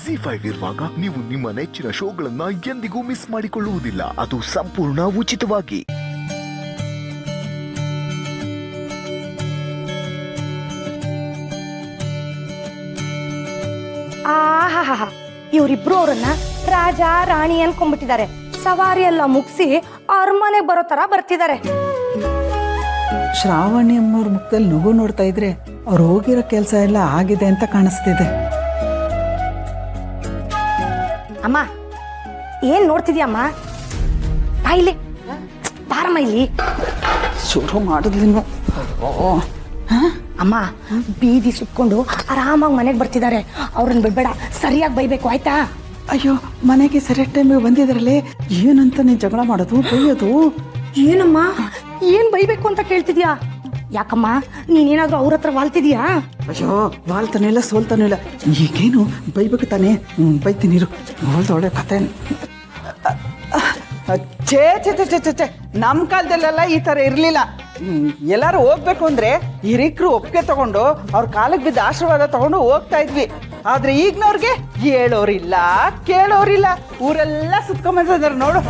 ZEE5 ಇರುವಾಗ ನೀವು ನಿಮ್ಮ ನೆಚ್ಚಿನ ಶೋಗಳನ್ನ ಎಂದಿಗೂ ಮಿಸ್ ಮಾಡಿಕೊಳ್ಳುವುದಿಲ್ಲ. ಅದು ಸಂಪೂರ್ಣ ಉಚಿತವಾಗಿ. ಆಹಾ, ಇವರಿಬ್ರು ಅವ್ರನ್ನ ರಾಜ ರಾಣಿ ಅನ್ಕೊಂಡ್ಬಿಟ್ಟಿದ್ದಾರೆ. ಸವಾರಿ ಎಲ್ಲ ಮುಗಿಸಿ ಅರಮನೆಗೆ ಬರೋ ತರ ಬರ್ತಿದ್ದಾರೆ. ಶ್ರಾವಣಿ ಅಮ್ಮವ್ರ ಮುಖದಲ್ಲಿ ನಗು ನೋಡ್ತಾ ಇದ್ರೆ ಅವ್ರು ಹೋಗಿರೋ ಕೆಲಸ ಎಲ್ಲ ಆಗಿದೆ ಅಂತ ಕಾಣಿಸ್ತಿದೆ. ಅಮ್ಮ ಏನ್ ನೋಡ್ತಿದ್ಯಮ್ಮ? ಬಾಯಿಲಿ ಬಾರಮ್ಮ ಇಲ್ಲಿ. ಶುರು ಮಾಡಿದ್ಲಿನ್ನು. ಅಮ್ಮ ಬೀದಿ ಸುತ್ಕೊಂಡು ಆರಾಮಾಗಿ ಮನೆಗೆ ಬರ್ತಿದ್ದಾರೆ. ಅವ್ರನ್ನ ಬಿಡ್ಬೇಡ, ಸರಿಯಾಗಿ ಬೈಬೇಕು ಆಯ್ತಾ? ಅಯ್ಯೋ, ಮನೆಗೆ ಸರಿಯಾದ ಟೈಮಿಗೆ ಬಂದಿದ್ರಲ್ಲೇ ಏನಂತ ನೀನು ಜಗಳ ಮಾಡೋದು ಬೈಯೋದು? ಏನಮ್ಮ ಏನ್ ಬೈಬೇಕು ಅಂತ ಕೇಳ್ತಿದ್ಯಾ? ಯಾಕಮ್ಮ ನೀನೇನಾದ್ರೂ ಅವ್ರ ಹತ್ರ ವಾಲ್ತಿದ್ಯಾ? ಅಯ್ಯೋ, ವಾಲ್ತಾನೆ ಇಲ್ಲ ಸೋಲ್ತಾನೆ ಇಲ್ಲ. ಈಗೇನು ಬೈಬೇಕು ತಾನೇ? ಬೈತೀನಿ ಇರು. ಒಳ್ಳೆ ಕತೆ. ಛೇ ಛೇ ಛೇ ಛೇ ಛೇ, ನಮ್ಮ ಕಾಲದಲ್ಲೆಲ್ಲ ಈ ಥರ ಇರಲಿಲ್ಲ. ಎಲ್ಲರೂ ಹೋಗ್ಬೇಕು ಅಂದ್ರೆ ಹಿರಿಕರು ಒಪ್ಪಿಗೆ ತಗೊಂಡು ಅವ್ರ ಕಾಲಕ್ಕೆ ಬಿದ್ದ ಆಶೀರ್ವಾದ ತಗೊಂಡು ಹೋಗ್ತಾ ಇದ್ವಿ. ಆದ್ರೆ ಈಗಿನವ್ರಿಗೆ ಹೇಳೋರಿಲ್ಲ ಕೇಳೋರಿಲ್ಲ. ಊರೆಲ್ಲ ಸುತ್ಕೊಂಬಂದಿದ್ದಾರೆ ನೋಡು.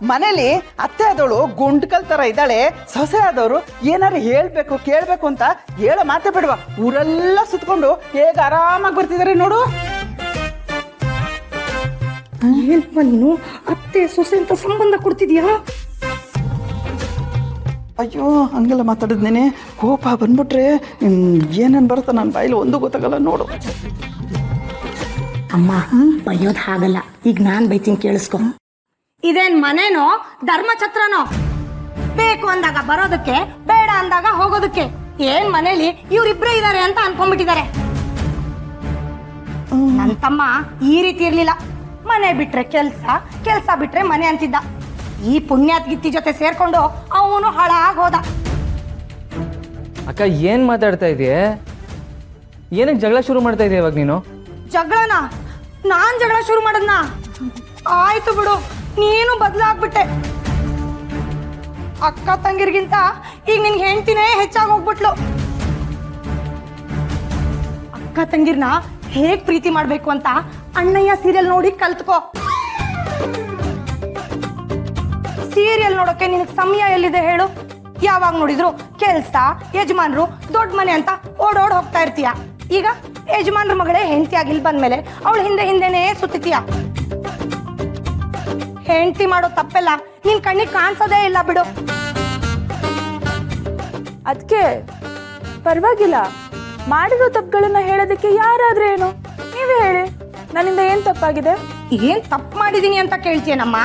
ಮನೇಲಿ ಅತ್ತೆ ಆದವಳು ಗುಂಡ್ಕಲ್ ತರ ಇದ್ದಾಳೆ. ಸೊಸೆ ಆದವರು ಏನಾರು ಹೇಳ್ಬೇಕು ಕೇಳ್ಬೇಕು ಅಂತ ಹೇಳೋ ಮಾತೆ ಬಿಡುವ. ಊರೆಲ್ಲ ಸುತ್ಕೊಂಡು ಹೇಗೆ ಆರಾಮಾಗಿ ಬರ್ತಿದ್ದಾರೆ ನೋಡು. ಏನಪ್ಪ ನೀನು ಅತ್ತೆ ಸೊಸೆ ಅಂತ ಸಂಬಂಧ ಕೊಡ್ತಿದ್ಯಾ? ಅಯ್ಯೋ, ಹಂಗೆಲ್ಲ ಮಾತಾಡಿದ್ನೇನೆ ಕೋಪ ಬಂದ್ಬಿಟ್ರೆ ಏನೇನು ಬರುತ್ತೆ ನನ್ನ ಬಾಯಿಲಿ ಒಂದು ಗೊತ್ತಾಗಲ್ಲ ನೋಡು. ಅಮ್ಮ ಬೈಯೋದು ಹಾಗಲ್ಲ. ಈಗ ನಾನ್ ಬೈತೀನಿ ಕೇಳಿಸ್ಕೊ. ಇದೇನ್ ಮನೇನೋ ಧರ್ಮಛತ್ರನೋ? ಬೇಕು ಅಂದಾಗ ಬರೋದಕ್ಕೆ, ಬೇಡ ಅಂದಾಗ ಹೋಗೋದಕ್ಕೆ. ಏನ್ ಮನೇಲಿ ಇವ್ರಿಬ್ರೇ ಇದಾರೆ ಅಂತ ಅನ್ಕೊಂಡ್ಬಿಟ್ಟಿದ್ದಾರೆ. ನನ್ ತಮ್ಮ ಈ ರೀತಿ ಇರ್ಲಿಲ್ಲ. ಮನೆ ಬಿಟ್ರೆ ಕೆಲ್ಸ, ಕೆಲ್ಸ ಬಿಟ್ರೆ ಮನೆ ಅಂತಿದ್ದ. ಈ ಪುಣ್ಯಾತ್ಗಿತ್ತಿ ಜೊತೆ ಸೇರ್ಕೊಂಡು ಅವನು ಹಾಳಾಗೋದ. ಅಕ್ಕ ಏನ್ ಮಾತಾಡ್ತಾ ಇದೀಯ? ಏನಕ್ಕೆ ಜಗಳ ಶುರು ಮಾಡ್ತಾ ಇದೀಯ ಇವಾಗ ನೀನು? ಜಗಳನ? ನಾನ್ ಜಗಳ ಶುರು ಮಾಡದ್ನ? ಆಯ್ತು ಬಿಡು, ನೀನು ಬದಲಾಗ್ಬಿಟ್ಟೆ. ಅಕ್ಕ ತಂಗಿರ್ಗಿಂತ ಈಗ ನಿನ್ ಹೆಂಡ್ತಿನೇ ಹೆಚ್ಚಾಗಿ ಹೋಗ್ಬಿಟ್ಲು. ಅಕ್ಕ ತಂಗಿರ್ನ ಹೇಗ್ ಪ್ರೀತಿ ಮಾಡ್ಬೇಕು ಅಂತ ಅಣ್ಣಯ್ಯ ಸೀರಿಯಲ್ ನೋಡಿ ಕಲ್ತ್ಕೋ. ಸೀರಿಯಲ್ ನೋಡೋಕೆ ನಿನಗೆ ಸಮಯ ಎಲ್ಲಿದೆ ಹೇಳು? ಯಾವಾಗ ನೋಡಿದ್ರು ಕೆಲ್ಸ, ಯಜಮಾನ್ರು, ದೊಡ್ಡ ಮನೆ ಅಂತ ಓಡೋಡ್ ಹೋಗ್ತಾ ಇರ್ತೀಯ. ಈಗ ಯಜಮಾನ್ರ ಮಗಳೇ ಹೆಂಡತಿ ಆಗಿಲ್ ಬಂದ್ಮೇಲೆ ಅವಳು ಹಿಂದೆ ಹಿಂದೆನೇ ಸುತ್ತೀಯ. ಹೆಂಡತಿ ಮಾಡೋ ತಪ್ಪೆಲ್ಲ ನಿನ್ ಕಣ್ಣಿಗೆ ಕಾಣಿಸೋದೇ ಇಲ್ಲ ಬಿಡು. ಅದಕ್ಕೆ ಪರವಾಗಿಲ್ಲ, ಮಾಡಿರೋ ತಪ್ಪುಗಳನ್ನ ಹೇಳೋದಕ್ಕೆ ಯಾರಾದ್ರೂ ಏನು? ನೀವೇ ಹೇಳಿ, ನನ್ನಿಂದ ಏನ್ ತಪ್ಪಾಗಿದೆ? ಏನ್ ತಪ್ಪು ಮಾಡಿದೀನಿ ಅಂತ ಕೇಳ್ತೀಯನಮ್ಮ?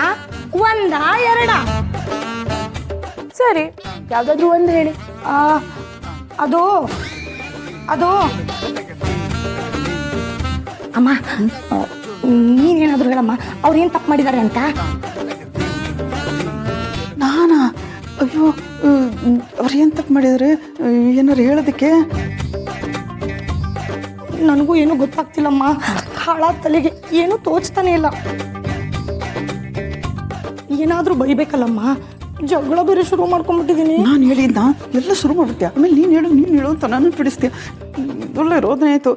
ಒಂದ ಎರಡ? ಸರಿ, ಯಾವ್ದಾದ್ರು ಒಂದು ಹೇಳಿ. ಅದು ಅದು ಅಮ್ಮ, ನೀನೇನಾದ್ರು ಹೇಳಮ್ಮ, ಅವ್ರು ಏನ್ ತಪ್ಪು ಮಾಡಿದ್ದಾರೆ ಅಂತ. ನಾನಾ? ಅಯ್ಯೋ, ಅವ್ರು ಏನು ತಪ್ಪು ಮಾಡಿದ್ರೆ ಏನಾರು ಹೇಳೋದಕ್ಕೆ? ನನಗೂ ಏನು ಗೊತ್ತಾಗ್ತಿಲ್ಲಮ್ಮ. ಹಾಳಾದ ತಲೆಗೆ ಏನು ತೋಚ್ತಾನೆ ಇಲ್ಲ. ಏನಾದ್ರೂ ಬೈಬೇಕಲ್ಲಮ್ಮ. ಜಗಳ ಬೇರೆ ಶುರು ಮಾಡ್ಕೊಂಡ್ಬಿಟ್ಟಿದೀನಿ. ನಾನು ಹೇಳಿದ್ನ ಎಲ್ಲ ಶುರು ಮಾಡ್ಬಿಡ್ತೀಯ, ಆಮೇಲೆ ನೀನು ಹೇಳು ಅಂತ ನಾನು ಬಿಡಿಸ್ತೀಯ. ಒಳ್ಳೆ ರೋದನೆ ಆಯಿತು.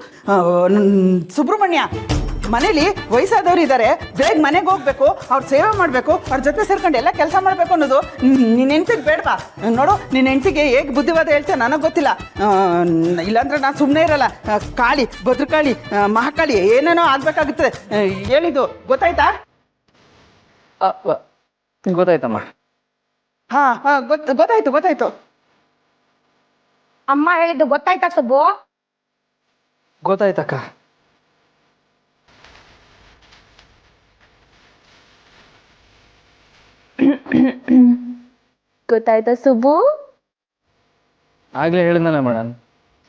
ಸುಬ್ರಹ್ಮಣ್ಯ, ಮನೇಲಿ ವಯಸ್ಸಾದವ್ರು ಇದ್ದಾರೆ, ಬೇಗ ಮನೆಗೆ ಹೋಗ್ಬೇಕು, ಅವ್ರ ಸೇವೆ ಮಾಡಬೇಕು, ಅವ್ರ ಜೊತೆ ಸೇರ್ಕೊಂಡು ಎಲ್ಲ ಕೆಲಸ ಮಾಡಬೇಕು ಅನ್ನೋದು ನಿನ್ನ ಹೆಂಡ್ತಿಗೆ ಬೇಡವಾ? ನೋಡು, ನಿನ್ನ ಹೆಂಡ್ತಿಗೆ ಹೇಗೆ ಬುದ್ಧಿವಾದ ಹೇಳ್ತೀಯ ನನಗೆ ಗೊತ್ತಿಲ್ಲ. ಇಲ್ಲಾಂದ್ರೆ ನಾನು ಸುಮ್ಮನೆ ಇರಲ್ಲ. ಕಾಳಿ, ಭದ್ರಕಾಳಿ, ಮಹಾಕಾಳಿ ಏನೇನೋ ಆಗ್ಬೇಕಾಗುತ್ತೆ. ಹೇಳಿದ್ದು ಗೊತ್ತಾಯ್ತಾ? ಗೊತ್ತಾಯ್ತಮ್ಮ. ಗೊತ್ತಾಯ್ತು. ಅಮ್ಮ ಹೇಳಿದ್ದು ಗೊತ್ತಾಯ್ತಾ ಸುಬ್ಬು? ಗೊತ್ತಾಯ್ತಕ್ಕ. ಗೊತ್ತಾಯ್ತಾ ಸುಬ್ಬು? ಆಗ್ಲೇ ಹೇಳಿದ್ನಲ್ಲ ಮೇಡಮ್,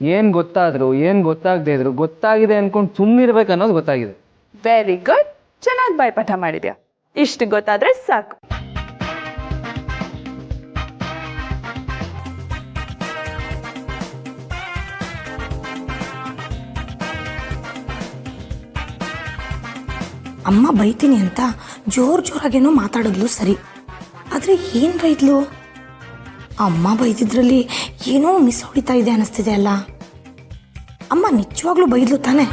ಏನ್ ಗೊತ್ತಾದ್ರು ಏನ್ ಗೊತ್ತಾಗದೇ ಇದ್ರು ಗೊತ್ತಾಗಿದೆ ಅನ್ಕೊಂಡು ಸುಮ್ಮನಿರ್ಬೇಕು ಅನ್ನೋದು ಗೊತ್ತಾಗಿದೆ. ವೆರಿ ಗುಡ್, ಚೆನ್ನಾಗಿ ಬಾಯ್ಪಾಠ ಮಾಡಿದ್ಯಾ. ಇಷ್ಟು ಗೊತ್ತಾದ್ರೆ ಸಾಕು. ಅಮ್ಮ ಬೈತೀನಿ ಅಂತ ಜೋರಾಗೇನೋ ಮಾತಾಡಿದ್ಲು ಸರಿ, ಆದರೆ ಏನು ಬೈದ್ಲು? ಅಮ್ಮ ಬೈದಿದ್ರಲ್ಲಿ ಏನೋ ಮಿಸ್ ಹೊಡಿತಾ ಇದೆ ಅನಿಸ್ತಿದೆ ಅಲ್ಲ. ಅಮ್ಮ ನಿಜವಾಗ್ಲೂ ಬೈದ್ಲು ತಾನೆ?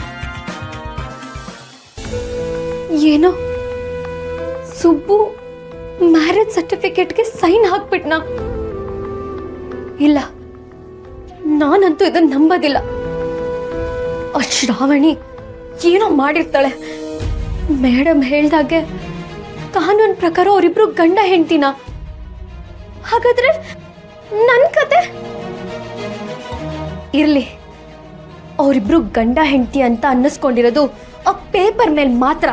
ಏನೋ ಸುಬ್ಬು ಮ್ಯಾರೇಜ್ ಸರ್ಟಿಫಿಕೇಟ್ಗೆ ಸೈನ್ ಹಾಕ್ಬಿಟ್ನಾ? ಇಲ್ಲ, ನಾನಂತೂ ಇದನ್ನ ನಂಬೋದಿಲ್ಲ. ಆ ಶ್ರಾವಣಿ ಏನೋ ಮಾಡಿರ್ತಾಳೆ. ಮೇಡಮ್ ಹೇಳ್ದಾಗೆ ಕಾನೂನ್ ಪ್ರಕಾರ ಅವರಿಬ್ರು ಗಂಡ ಹೆಂಡ್ತಿನ. ಹಾಗಾದ್ರೆ ನನ್ ಕತೆ ಇರ್ಲಿ. ಅವರಿಬ್ರು ಗಂಡ ಹೆಂಡತಿ ಅಂತ ಅನ್ನಿಸ್ಕೊಂಡಿರೋದು ಆ ಪೇಪರ್ ಮೇಲೆ ಮಾತ್ರ.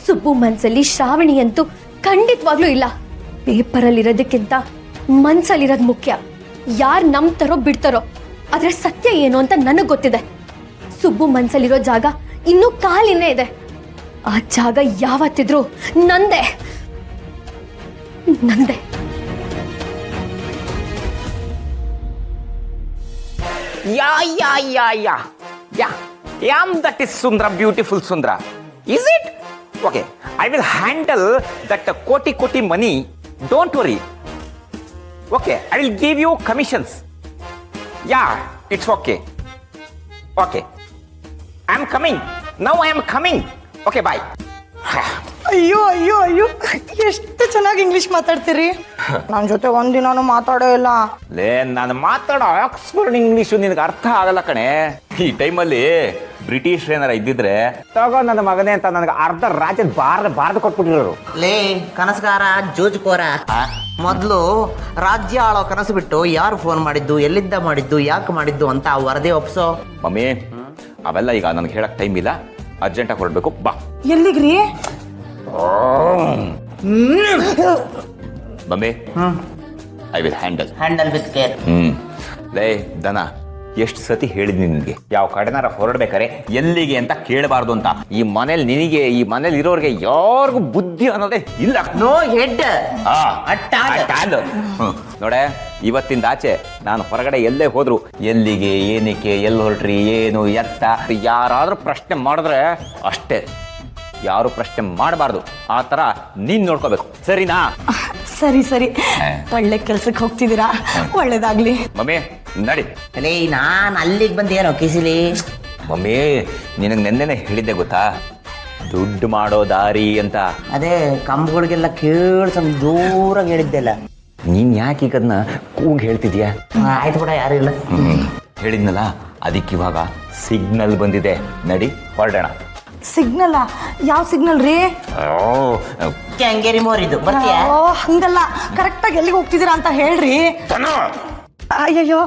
ಸುಬ್ಬು ಮನ್ಸಲ್ಲಿ ಶ್ರಾವಣಿ ಅಂತೂ ಖಂಡಿತವಾಗ್ಲೂ ಇಲ್ಲ. ಪೇಪರಲ್ಲಿರೋದಕ್ಕಿಂತ ಮನ್ಸಲ್ಲಿರೋದು ಮುಖ್ಯ. ಯಾರು ನಂಬ್ತಾರೋ ಬಿಡ್ತಾರೋ, ಆದ್ರೆ ಸತ್ಯ ಏನು ಅಂತ ನನಗೆ ಗೊತ್ತಿದೆ. ಸುಬ್ಬು ಮನ್ಸಲ್ಲಿರೋ ಜಾಗ ಇನ್ನೂ ಕಾಲಿನೇ ಇದೆ. ಆ ಜಾಗ ಯಾವತ್ತಿದ್ರೂ ನಂದೇ ನಂದೇ. Yeah, that is Sundra, beautiful Sundra. Is it? Okay, I will handle that koti money. Don't worry. Okay, I will give you commissions. Yeah, it's okay. Okay, I am coming. Now I am coming. Okay, bye. ಅಯ್ಯೋ ಅಯ್ಯೋ ಅಯ್ಯೋ, ಎಷ್ಟು ಚೆನ್ನಾಗಿ English ಮಾತಾಡ್ತೀರಿ. ನನ್ನ ಜೊತೆ ಒಂದಿನಾನು ಮಾತಾಡೋ ಇಲ್ಲ. ನಾನು ಮಾತಾಡೋ ಆಕ್ಸ್ಫರ್ಡ್ ಇಂಗ್ಲಿಷು ನಿನಗೆ ಅರ್ಥ ಆಗಲ್ಲ ಕಣೆ. ಈ ಟೈಮಲ್ಲಿ ಬ್ರಿಟಿಷ್ ಏನಾರ ಇದ್ದಿದ್ರೆ ತಗೋ ನನ್ನ ಮಗನೇ ಅಂತ ನನಗೆ ಅರ್ಧ ರಾಜ್ಯದ ಬಾರ್ದು ಕೊಟ್ಬಿಟ್ಟಿರೋರು. ಲೇ ಕನಸುಗಾರ ಜೋಜ್ಕೋರ, ಮೊದಲು ರಾಜ್ಯ ಆಳೋ ಕನಸು ಬಿಟ್ಟು ಯಾರು ಫೋನ್ ಮಾಡಿದ್ದು, ಎಲ್ಲಿದ್ದ ಮಾಡಿದ್ದು, ಯಾಕೆ ಮಾಡಿದ್ದು ಅಂತ ವರದಿ ಒಪ್ಸೋ. ಮಮ್ಮಿ, ಅವೆಲ್ಲ ಈಗ ನನಗೆ ಹೇಳಕ್ ಟೈಮ್ ಇಲ್ಲ. ಅರ್ಜೆಂಟಾಗಿ ಹೊರಡ್ಬೇಕು, ಬಾ. ಎಲ್ಲಿಗ್ರಿ? Mummy, I will handle with care. ಲೇ ದನ, ಎಷ್ಟು ಸತಿ ಹೇಳಿದ್ನಿ ನಿನ್ಗೆ, ಯಾವ ಕಡೆನಾರ ಹೊರಡ್ಬೇಕಾರೆ ಎಲ್ಲಿಗೆ ಅಂತ ಕೇಳಬಾರ್ದು ಅಂತ. ಈ ಮನೇಲಿ ನಿನಗೆ, ಈ ಮನೇಲಿ ಇರೋರಿಗೆ ಯಾರಿಗೂ ಬುದ್ಧಿ ಅನ್ನೋದೇ ಇಲ್ಲ. ನೋ ಹೆಡ್ ನೋಡೆ, ಇವತ್ತಿಂದ ಆಚೆ ನಾನು ಹೊರಗಡೆ ಎಲ್ಲೇ ಹೋದ್ರು ಎಲ್ಲಿಗೆ, ಏನಕ್ಕೆ, ಎಲ್ಲಿ ಹೊರಟ್ರಿ, ಏನು ಎತ್ತ, ಯಾರಾದ್ರೂ ಪ್ರಶ್ನೆ ಮಾಡಿದ್ರೆ ಅಷ್ಟೇ. ಯಾರು ಪ್ರಶ್ನೆ ಮಾಡಬಾರ್ದು. ಆ ತರ ನೀನ್ ನೋಡ್ಕೋಬೇಕು, ಸರಿನಾ? ಸರಿ ಸರಿ, ಒಳ್ಳೆ ಕೆಲ್ಸಕ್ಕೆ ಹೋಗ್ತಿದ್ದೀರಾ, ಒಳ್ಳೇದಾಗ್ಲಿ. ಮಮ್ಮಿ ನಡಿ. ಲೇ ನಾನು ಅಲ್ಲಿಗೆ ಬಂದೇನೋ ಕಿಸಿಲಿ. ಮಮ್ಮಿ, ನಿನಗೆ ನೆನ್ನೆನೆ ಹೇಳಿದ್ದೆ ಗೊತ್ತಾ, ದುಡ್ಡು ಮಾಡೋ ದಾರಿ ಅಂತ. ಅದೇ ಕಂಬಗಳಿಗೆಲ್ಲ ಕೇಳ್ಸಂಗ್ ದೂರಾಗಿ ಹೇಳಿದ್ದೆಲ್ಲ. ನೀನ್ ಯಾಕೆ ಈಗ ಅದನ್ನ ಕೂಗ್ ಹೇಳ್ತಿದ್ಯಾ? ಆಯ್ತು ಬಿಡ, ಯಾರು ಇಲ್ಲ. ಹೇಳಿದ್ನಲ್ಲ, ಅದಕ್ಕಿವಾಗ ಸಿಗ್ನಲ್ ಬಂದಿದೆ. ನಡಿ ಹೊರಡೋಣ. ಸಿಗ್ನಲ್? ಯಾವ ಸಿಗ್ನಲ್ ರೀ? ಕ್ಯಾಂಗೇರಿ ಮೋರಿದ್ದು ಬರ್ತೀಯಾ? ಹಂಗಲ್ಲ, ಕರೆಕ್ಟಾಗಿ ಎಲ್ಲಿಗೆ ಹೋಗ್ತಿದ್ದೀರಾ ಅಂತ ಹೇಳ್ರಿ. ಅಯ್ಯಯ್ಯೋ,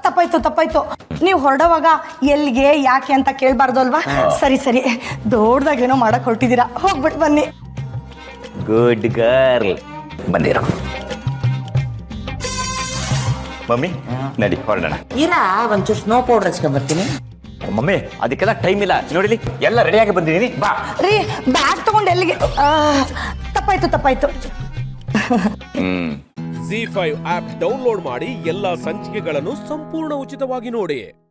ತಪ್ಪಾಯ್ತು. ನೀವು ಹೊರಡೋವಾಗ ಎಲ್ಲಿಗೆ, ಯಾಕೆ ಅಂತ ಕೇಳಬಾರ್ದು ಅಲ್ವಾ? ಸರಿ ಸರಿ, ದೊಡ್ಡದಾಗೇನೋ ಮಾಡಕ್ ಹೊರಟಿದ್ದೀರಾ, ಹೋಗ್ಬಿಟ್ಟು ಬನ್ನಿ. ಗುಡ್ ಗರ್ಲ್, ಬಂದಿರೋ. ಮಮ್ಮಿ ನಡಿ ಹೊರಡೋಣ. ಇರಾ ಒಂಚೂರು ಸ್ನೋ ಪೌಡರ್ ಹಚ್ಕೊಂಡ್ ಬರ್ತೀನಿ. ಮಮ್ಮಿ, ಅದಕ್ಕೆಲ್ಲ ಟೈಮ್ ಇಲ್ಲ. ನೋಡಿಲಿ, ಎಲ್ಲ ರೆಡಿಯಾಗಿ ಬಂದಿದ್ದೀನಿ, ಬಾ. ರೀ, ಬ್ಯಾಗ್ ತಗೊಂಡು ಎಲ್ಲಿಗೆ? ತಪ್ಪಾಯ್ತು. ZEE5 ಆಪ್ ಡೌನ್ಲೋಡ್ ಮಾಡಿ ಎಲ್ಲಾ ಸಂಚಿಕೆಗಳನ್ನು ಸಂಪೂರ್ಣ ಉಚಿತವಾಗಿ ನೋಡಿ.